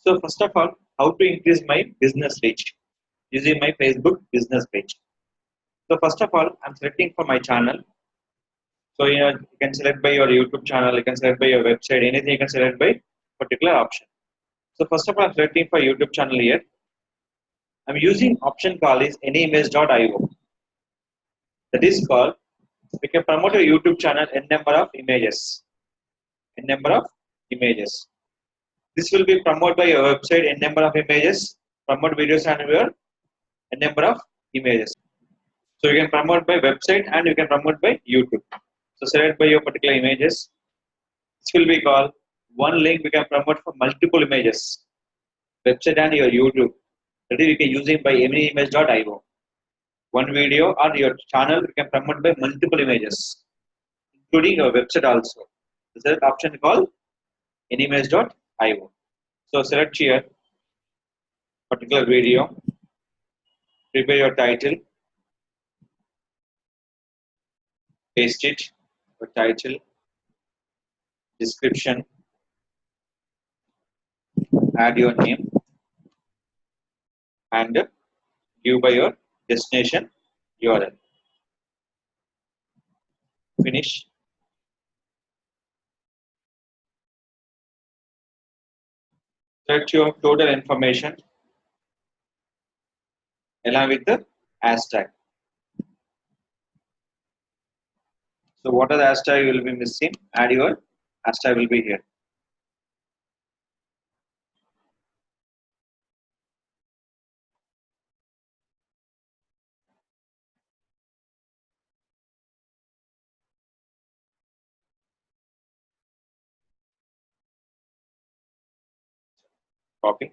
So first of all, how to increase my business reach using my Facebook business page. So first of all, I'm selecting for my channel. So you can select by your YouTube channel, you can select by your website, anything you can select by particular option. So first of all, I'm selecting for YouTube channel here. I'm using option called is anyimage.io. That is called, we can promote a YouTube channel in number of images. In number of images. This will be promoted by your website in number of images, promote videos and your in number of images. So you can promote by website and you can promote by YouTube. So select by your particular images. This will be called one link we can promote for multiple images. Website and your YouTube. That is you can using by anyimage.io. One video or your channel you can promote by multiple images, including your website also. This is an option called anyimage.io. So select here particular video, prepare your title, paste it, your title, description, add your name, and give by your destination URL. Finish. Select your total information along with the hashtag. So what are the hashtag you will be missing? Add your hashtag will be here. Copy.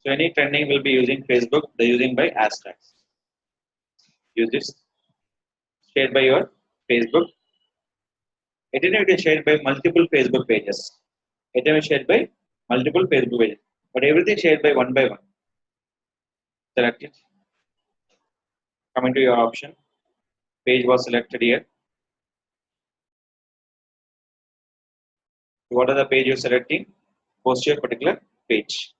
So any trending will be using Facebook, the using by hashtags. Use this. Share by your Facebook. It is shared by multiple Facebook pages. It is shared by multiple Facebook pages. But everything shared by one. Select it. Come into your option. Page was selected here. What are the page you're selecting? Post your particular page.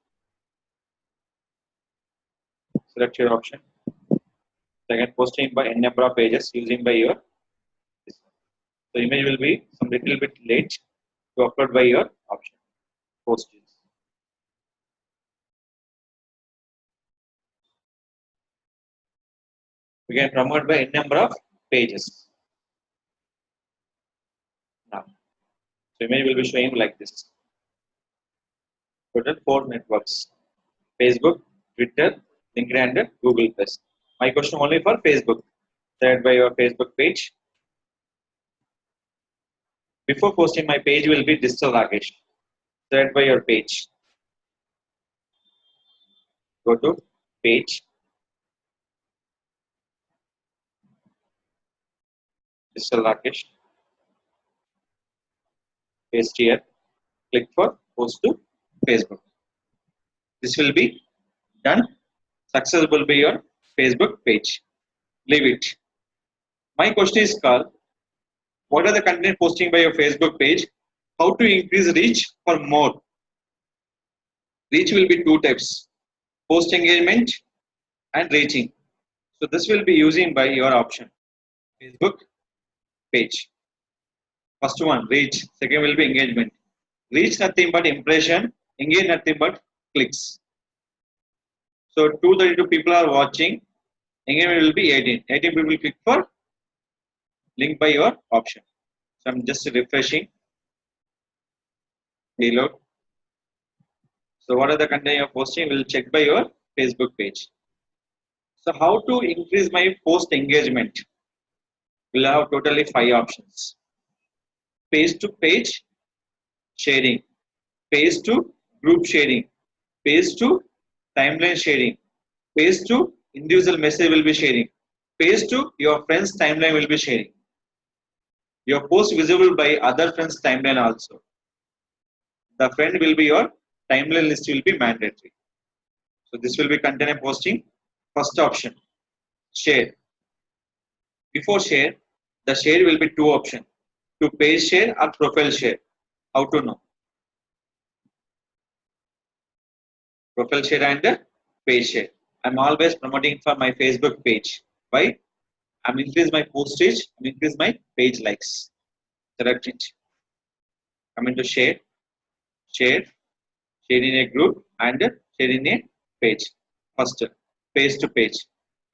Select your option. Second, posting by n number of pages using by your. So image will be some little bit late to upload by your option. Post it. We can promote by n number of pages. Now, so image will be showing like this. Total 4 networks: Facebook, Twitter, LinkedIn, and Google Plus. My question only for Facebook. Shared by your Facebook page. Before posting, my page will be digital Rakesh. Shared by your page. Go to page. Digital Rakesh. Paste here. Click for post to Facebook. This will be done. Successful by your Facebook page. Leave it. My question is called, what are the content posting by your Facebook page? How to increase reach for more? Reach will be two types: post engagement and reaching. So this will be using by your option. Facebook page. First one, reach. Second will be engagement. Reach nothing but impression. Engage nothing but clicks. So 232 people are watching. Engagement will be 18. 18 people will click for link by your option. So I'm just refreshing. Reload. So what are the content you're posting? We'll check by your Facebook page. So how to increase my post engagement? We'll have totally 5 options. Page to page sharing, page to group sharing, page to timeline sharing, page to individual message will be sharing, page to your friends timeline will be sharing. Your post visible by other friends timeline also. The friend will be your timeline list will be mandatory. So this will be content posting. First option, share. Before share, the share will be 2 options: to page share or profile share. How to know? Profile share and page share. I'm always promoting for my Facebook page. Why? I'm increase my postage, I'm increase my page likes. Select it. Come into share, share, share in a group and share in a page. First, page to page.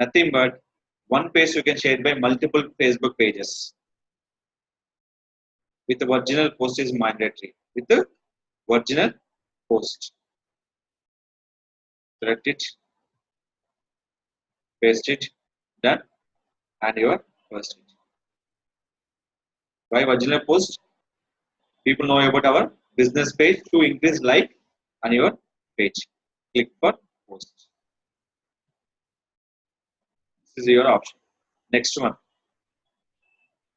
Nothing but one page you can share by multiple Facebook pages. With the original post is mandatory. With the original post. Select it, paste it, done, and your post it. Why original post? People know about our business page to increase like on your page. Click for post. This is your option. Next one.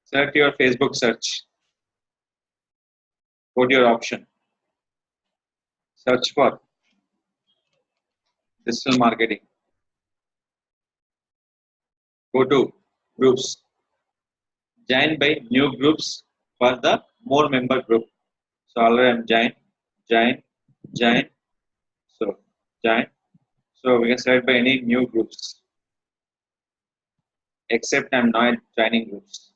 Select your Facebook search. Go to your option. Search for digital marketing. Go to groups. Join by new groups for the more member group. So already I'm join. So join. So we can select by any new groups. Except I'm not joining groups.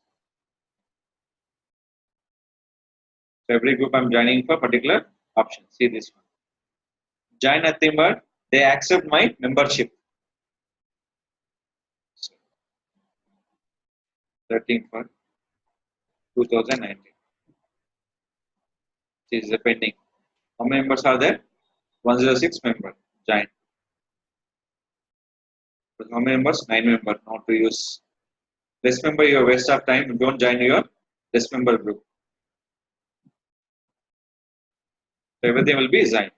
So every group I'm joining for particular option. See this one. Join nothing but they accept my membership. 13 for 2019. This is a pending. How many members are there? 106 members. Join. But how many members? 9 members. Not to use. Less member, your waste of time. Don't join your less member group. So everything will be joined.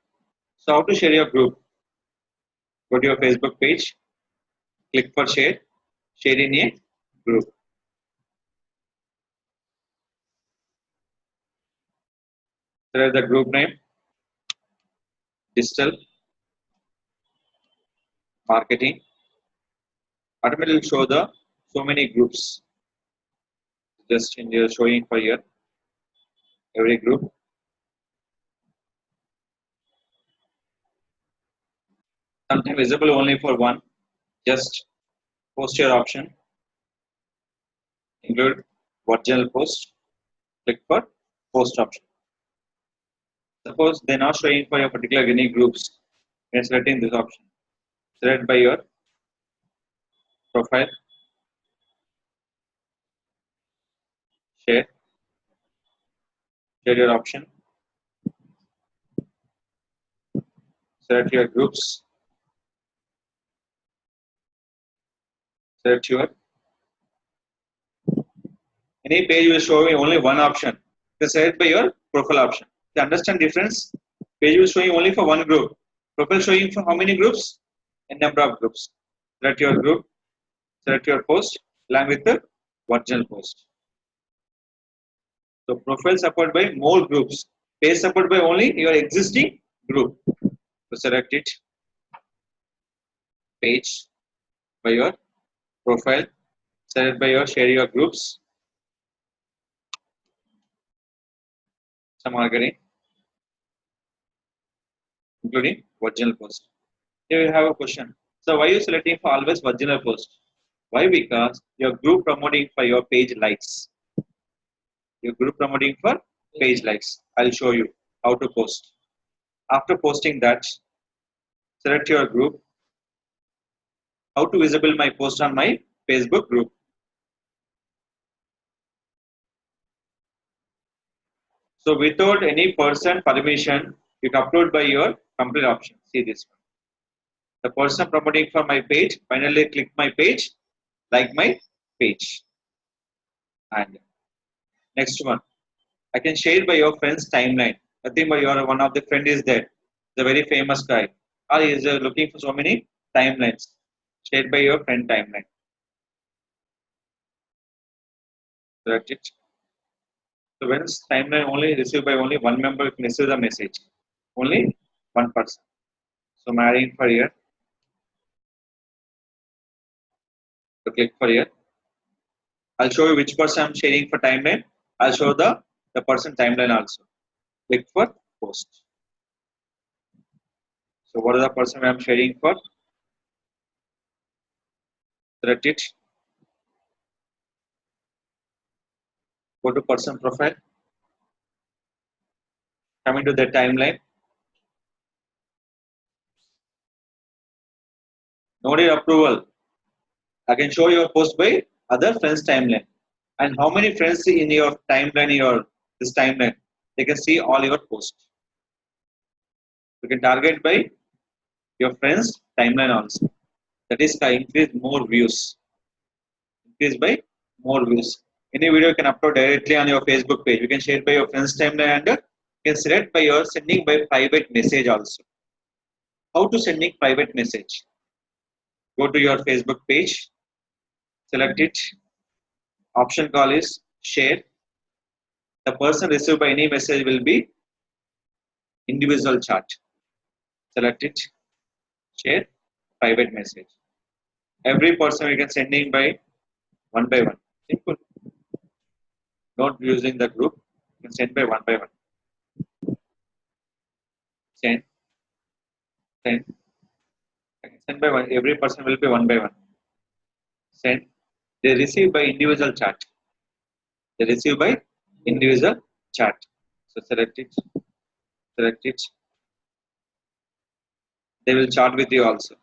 So how to share your group? Go to your Facebook page. Click for share. Share in a group. Select the group name. Digital marketing. Automatically show the so many groups. Just in your showing for your every group. Sometimes visible only for one. Just post your option. Include original post. Click for post option. Suppose they're not showing for your particular unique groups. You're selecting this option. Select by your profile. Share. Share your option. Select your groups. Select your any page will show you only one option. Select by your profile option. To understand difference, page will show you only for one group. Profile showing for how many groups? A number of groups. Select your group. Select your post along with the original post. So profile support by more groups. Page support by only your existing group. So select it. Page by your profile. Select by your share your groups. Some marketing, including original post. Here we have a question. So why are you selecting for always original post? Why? Because your group promoting for your page likes. Your group promoting for page likes. I'll show you how to post. After posting that, select your group. How to visible my post on my Facebook group. So without any person permission, you can upload by your complete option. See this one. The person promoting for my page, finally click my page, like my page. And next one, I can share by your friend's timeline. Nothing but your one of the friend is there, the very famous guy. Or he is looking for so many timelines. Shared by your friend timeline. Select it. So when timeline only received by only one member, you can receive the message. Only one person. So I'm adding for here. So click for here. I'll show you which person I'm sharing for timeline. I'll show the person timeline also. Click for post. So what is the person I'm sharing for? Select it. Go to person profile. Coming to the timeline. No need approval. I can show your post by other friends timeline. And how many friends in your timeline, your this timeline, they can see all your posts. You can target by your friends timeline also. That is increase more views. Increase by more views. Any video you can upload directly on your Facebook page. You can share by your friends timeline and you can select by your sending by private message also. How to sending private message? Go to your Facebook page, select it. Option call is share. The person received by any message will be individual chat. Select it, share, private message. Every person you can sending by one. Simple. Not using the group. You can send by one. Send, send, send by one. Every person will be one by one. Send. They receive by individual chat. They receive by individual chat. So select it, select it. They will chat with you also.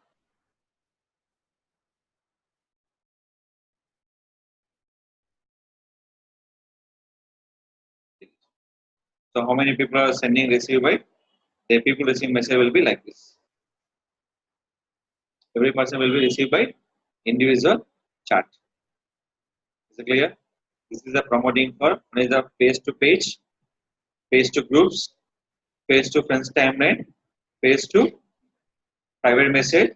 So how many people are sending receive by? The people receiving message will be like this. Every person will be received by individual chat. Is it clear? This is the promoting for one is the page to page, page to groups, page to friends timeline, page to private message,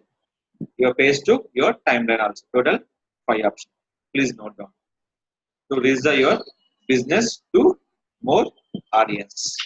your page to your timeline also. Total 5 options. Please note down to reach your business to more audience.